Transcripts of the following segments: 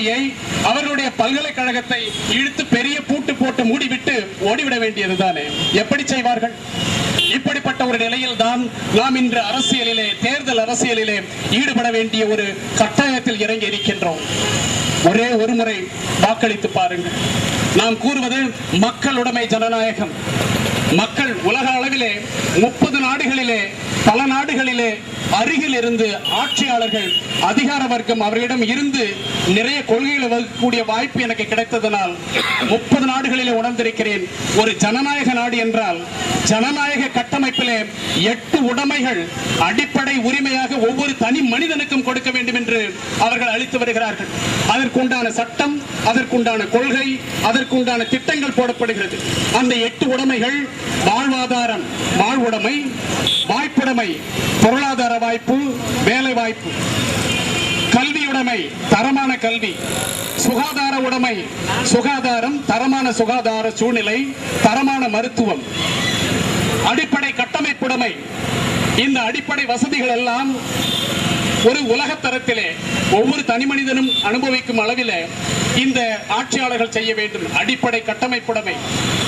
கல்லூரியை அவர்களுடைய பல்கலைக்கழகத்தை இழுத்து பெரிய பூட்டு போட்டு மூடிவிட்டு ஓடிவிட வேண்டியதுதானே? எப்படி செய்வார்கள்? இப்படிப்பட்ட ஒரு நிலையில் தான் நாம் இன்று அரசியலிலே, தேர்தல் அரசியலிலே ஈடுபட வேண்டிய ஒரு கட்டாயத்தில் இறங்கி இருக்கின்றோம். ஒரே ஒரு முறை வாக்களித்து பாருங்கள். நாம் கூறுவது மக்களுடைமை ஜனநாயகம். மக்கள் உலக அளவிலே 30 நாடுகளிலே, பல நாடுகளிலே அருகில் இருந்து ஆட்சியாளர்கள், அதிகார வர்க்கம் அவர்களிடம் இருந்து நிறைய கொள்கைகளை வகுக்கக்கூடிய வாய்ப்பு எனக்கு கிடைத்ததனால் 30 நாடுகளிலே உணர்ந்திருக்கிறேன். ஒரு ஜனநாயக நாடு என்றால் ஜனநாயக கட்டமைப்பிலே 8 உடைமைகள் அடிப்படை உரிமையாக ஒவ்வொரு தனி மனிதனுக்கும் கொடுக்க வேண்டும் என்று அவர்கள் அளித்து வருகிறார்கள். அதற்குண்டான சட்டம், அதற்குண்டான கொள்கை, அதற்குண்டான திட்டங்கள் போடப்படுகிறது. அந்த 8 உடைமைகள் வாழ்வாதாரம், வாழ்வுடைமை, வாய்ப்புடைமை, பொருளாதார வாய்ப்பு, வேலை வாய்ப்பு, கல்வியுடைமை, தரமான கல்வி, சுகாதார உடைமை, சுகாதாரம், தரமான சுகாதார சூழ்நிலை, தரமான மருத்துவம், அடிப்படை கட்டமைப்புடைமை. இந்த அடிப்படை வசதிகள் எல்லாம் ஒரு உலக தரத்திலே ஒவ்வொரு தனி மனிதனும் அனுபவிக்கும் அளவில் இந்த ஆட்சியாளர்கள் செய்ய வேண்டும். அடிப்படை கட்டமைப்புடைமை.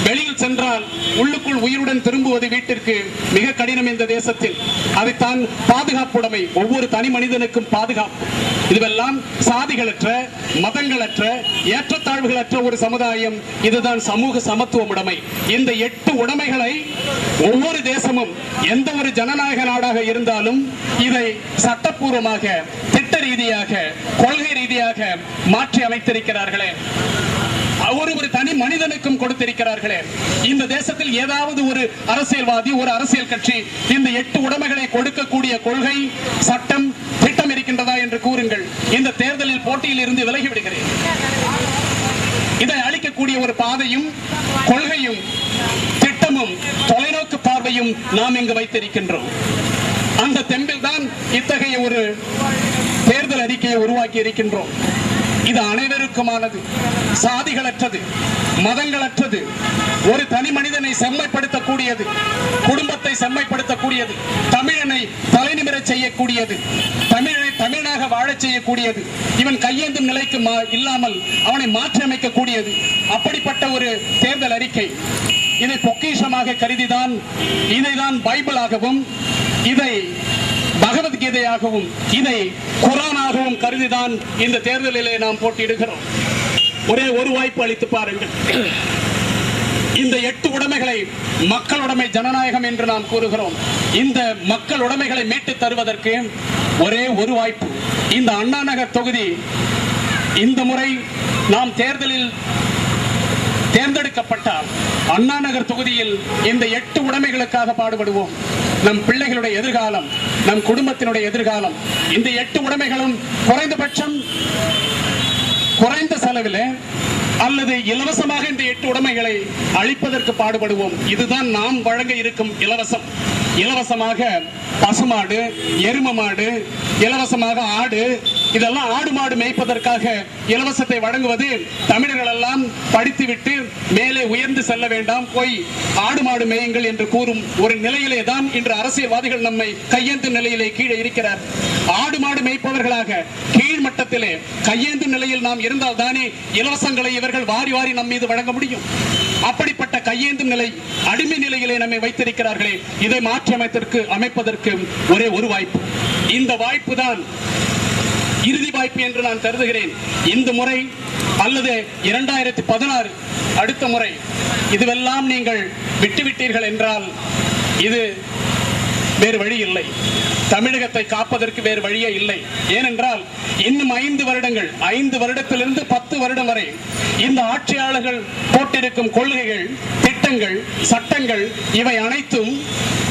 வெளியில் சென்றால் உள்ளுக்குள் உயிருடன் திரும்புவது வீட்டிற்கு மிக கடினம் இந்த தேசத்தில். அதைத்தான் பாதுகாப்புடைமை. ஒவ்வொரு தனி மனிதனுக்கும் பாதுகாப்பு. இதுவெல்லாம் சாதிகளற்ற, மதங்களற்ற, ஏற்றத்தாழ்வுகளற்ற ஒரு சமுதாயம். இதுதான் சமூக சமத்துவம் உடைமை. இந்த 8 உடைமைகளை ஒவ்வொரு தேசமும், எந்த ஒரு ஜனநாயக நாடாக இருந்தாலும் இதை சட்டப்பூர்வமாக, திட்ட ரீதியாக, கொள்கை ரீதியாக மாற்றி அமைத்திருக்கிறார்களே, ஒரு தனி மனிதனுக்கும் கொடுத்திருக்கிறார்களே. இந்த தேசத்தில் ஏதாவது ஒரு அரசியல்வாதி, ஒரு அரசியல் கட்சி இந்த 8 உடைமைகளை கொடுக்கக்கூடிய கொள்கை, சட்டம், திட்டம் இருக்கின்றதா என்று கூறுங்கள். இந்த தேர்தலில் போட்டியில் இருந்து விலகி விடுகிறேன். இதை அளிக்கக்கூடிய ஒரு பாதையும், கொள்கையும், திட்டமும், தொலைநோக்கு பார்வையும் நாம் இங்கு வைத்திருக்கின்றோம். அந்த தெம்பில் தான் இத்தகைய ஒரு தேர்தல் அறிக்கையை உருவாக்கி இருக்கின்றோம். இது அனைவருக்குமானது, சாதிகளற்றது, மதங்களற்றது, ஒரு தனி மனிதனை செம்மைப்படுத்தக்கூடியது, குடும்பத்தை செம்மைப்படுத்தக்கூடியது, தமிழனை தலைநிமிர செய்யக்கூடியது, தமிழனை தமிழனாக வாழச் செய்யக்கூடியது, இவன் கையேந்தும் நிலைக்கு இல்லாமல் அவனை மாற்றி அமைக்கக்கூடியது. அப்படிப்பட்ட ஒரு தேர்தல் அறிக்கை. இதை பொக்கிஷமாக கருதிதான், இதைதான் பைபிளாகவும், இதை பகவத்கீதையாகவும், இதை குரானாகவும் கருதிதான் இந்த தேர்தலிலே நாம் போட்டியிடுகிறோம். ஒரே ஒரு வாய்ப்பு அளித்து பாருங்கள். இந்த 8 உடைமைகளை மக்களுடைமை ஜனநாயகம் என்று நாம் கூறுகிறோம். இந்த மக்கள் உடைமைகளை மீட்டு தருவதற்கு ஒரே ஒரு வாய்ப்பு. இந்த அண்ணா நகர் தொகுதி இந்த முறை நாம் தேர்தலில் தேர்ந்தெடுக்கப்பட்டால் அண்ணா நகர் தொகுதியில் இந்த 8 உடைமைகளுக்காக பாடுபடுவோம். நம் பிள்ளைகளுடைய எதிர்காலம், நம் குடும்பத்தினுடைய எதிர்காலம், இந்த 8 உடைமைகளும் குறைந்தபட்சம் குறைந்த செலவில் அல்லது இலவசமாக இந்த 8 உடைமைகளை அளிப்பதற்கு பாடுபடுவோம். இதுதான் நாம் வழங்க இருக்கும் இலவசம். இலவசமாக பசுமாடு, எரும மாடு, இலவசமாக ஆடு, இதெல்லாம் ஆடு மாடு மேய்ப்பதற்காக இலவசத்தை வழங்குவது தமிழர்கள் எல்லாம் படித்துவிட்டு மேலே உயர்ந்து செல்ல வேண்டாம், போய் ஆடு மாடு மேயுங்கள் என்று கூறும் ஒரு நிலையிலே தான் இன்று அரசியல்வாதிகள் நம்மை கையேந்தும் நிலையிலே கீழே இருக்கிறார். ஆடு மாடு மேய்ப்பவர்களாக கீழ் மட்டத்திலே கையேந்தும் நிலையில் நாம் இருந்தால் தானே இலவசங்களை இவர்கள் வாரி வாரி நம் மீது வழங்க முடியும். அப்படிப்பட்ட கையேந்தும் நிலை, அடிமை நிலையிலே நம்மை வைத்திருக்கிறார்களே. இதை மாற்றி அமைப்பதற்கு ஒரே ஒரு வாய்ப்பு. இந்த வாய்ப்பு தான் இறுதி வாய்ப்பு என்று நான் கருதுகிறேன். இந்த முறை அல்லது 2016 அடுத்த முறை இதுவெல்லாம் நீங்கள் விட்டுவிட்டீர்கள் என்றால் இது வேறு வழி இல்லை. தமிழகத்தை காப்பதற்கு வேறு வழியே இல்லை. ஏனென்றால் இன்னும் 5 வருடங்கள், 5 வருடத்திலிருந்து 10 வருடம் வரை இந்த ஆட்சியாளர்கள் போட்டிருக்கும் கொள்கைகள், திட்டங்கள், சட்டங்கள் இவை அனைத்தும்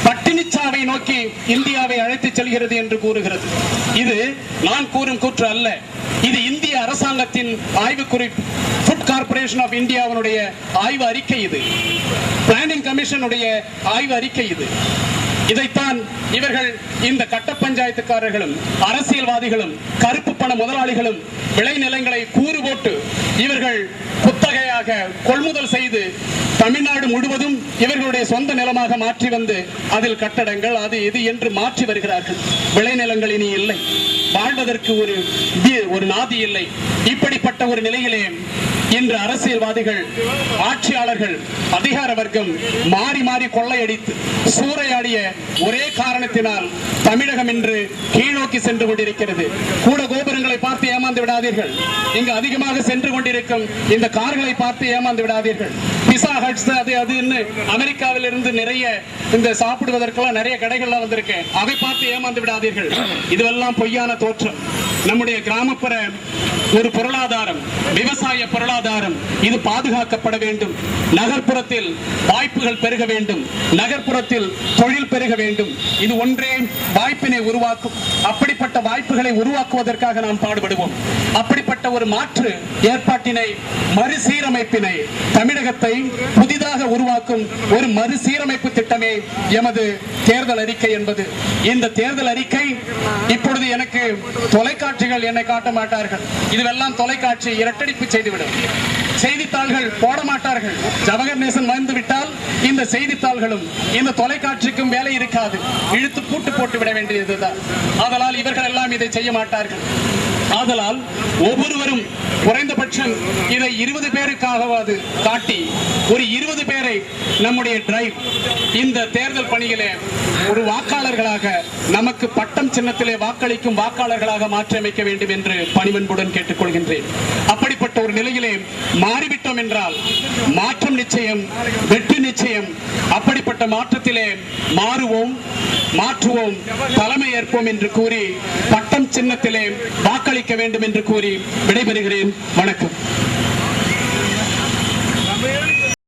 பட்டினிச்சாவை நோக்கி இந்தியாவை அழைத்து செல்கிறது என்று கூறுகிறது. இது நான் கூறும் கூற்று அல்ல. இது இந்திய அரசாங்கத்தின் ஆய்வு குறிப்பு. ஃபுட் கார்ப்பரேஷன் ஆஃப் இந்தியாவுடைய ஆய்வு அறிக்கை இது. பிளானிங் கமிஷனுடைய ஆய்வு அறிக்கை இது. இதைத்தான் இவர்கள், இந்த கட்ட பஞ்சாயத்துக்காரர்களும் அரசியல்வாதிகளும் கருப்பு பண முதலாளிகளும் விளைநிலங்களை கூறு போட்டு இவர்கள் குத்தகையாக கொள்முதல் செய்து தமிழ்நாடு முழுவதும் இவர்களுடைய சொந்த நிலமாக மாற்றி வந்து அதில் கட்டடங்கள் அது இது என்று மாற்றி வருகிறார்கள். விளைநிலங்கள் இனி இல்லை, வாழ்வதற்கு ஒரு நாதி இல்லை. இப்படிப்பட்ட ஒரு நிலையிலே இன்று அரசியல்வாதிகள், ஆட்சியாளர்கள், அதிகார வர்க்கம் மாறி மாறி கொள்ளையடித்து சூறையாடிய ஒரே காரணத்தினால் தமிழகம் இன்று கீழ்நோக்கி சென்று கொண்டிருக்கிறது. கூட கோபுரங்களை பார்த்து ஏமாந்து விடாதீர்கள். இங்கு அதிகமாக சென்று கொண்டிருக்கும் இந்த கார்களை பார்த்து ஏமாந்து விடாதீர்கள். பிசா ஹட்ஸ் அது அதுன்னு அமெரிக்காவில் இருந்து நிறைய இந்த சாப்பிடுவதற்கெல்லாம் நிறைய கடைகள்லாம் வந்திருக்கு. அதை பார்த்து ஏமாந்து விடாதீர்கள். இதுவெல்லாம் பொய்யான தோற்றம். நம்முடைய கிராமப்புற ஒரு பொருளாதாரம், விவசாய பொருளாதாரம், இது பாதுகாக்கப்பட வேண்டும். நகர்ப்புறத்தில் வாய்ப்புகள் பெருக வேண்டும், நகர்ப்புறத்தில் தொழில் பெருக வேண்டும். இது ஒன்றே வாய்ப்பினை உருவாக்கும். அப்படிப்பட்ட வாய்ப்புகளை உருவாக்குவதற்காக நாம் பாடுபடுவோம். அப்படிப்பட்ட ஒரு மாற்று ஏற்பாட்டினை, மறுசீரமைப்பினை, தமிழகத்தை புதிதாக உருவாக்கும் ஒரு மறுசீரமைப்பு திட்டமே எமது தேர்தல் அறிக்கை என்பது. இந்த தேர்தல் அறிக்கை இப்பொழுது எனக்கு தொலைக்காட்சிகள் என்னை காட்ட மாட்டார்கள். இதுவெல்லாம் தொலைக்காட்சி இரட்டடிப்பு செய்துவிடும். செய்தித்தாள்கள் போட மாட்டார்கள். ஜவஹர் நேசன் வந்து விட்டால் இந்த செய்தித்தாள்களும் இந்த தொலைக்காட்சிக்கும் வேலை இருக்காது. இழுத்து பூட்டு போட்டு விட வேண்டியதுதான். ஆதலால் இவர்கள் எல்லாம் இதை செய்ய மாட்டார்கள். ஆதலால் ஒவ்வொருவரும் குறைந்தபட்சம் இதை 20 பேருக்காகவாது காட்டி ஒரு 20 பேரை நம்முடைய டிரைவ் இந்த தேர்தல் பணியிலே ஒரு வாக்காளர்களாக, நமக்கு பட்டம் சின்னத்திலே வாக்களிக்கும் வாக்காளர்களாக மாற்றியமைக்க வேண்டும் என்று பணிவன்புடன் கேட்டுக்கொள்கின்றேன். அப்படிப்பட்ட ஒரு நிலையிலே மாறிவிட்டோம் என்றால் மாற்றம் நிச்சயம், வெற்றி நிச்சயம். அப்படிப்பட்ட மாற்றத்திலே மாறுவோம், மாற்றுவோம், தலைமை ஏற்போம் என்று கூறி பட்டம் சின்னத்திலே வாக்களிக்க வேண்டும் என்று கூறி விடைபெறுகிறேன். வணக்கம்.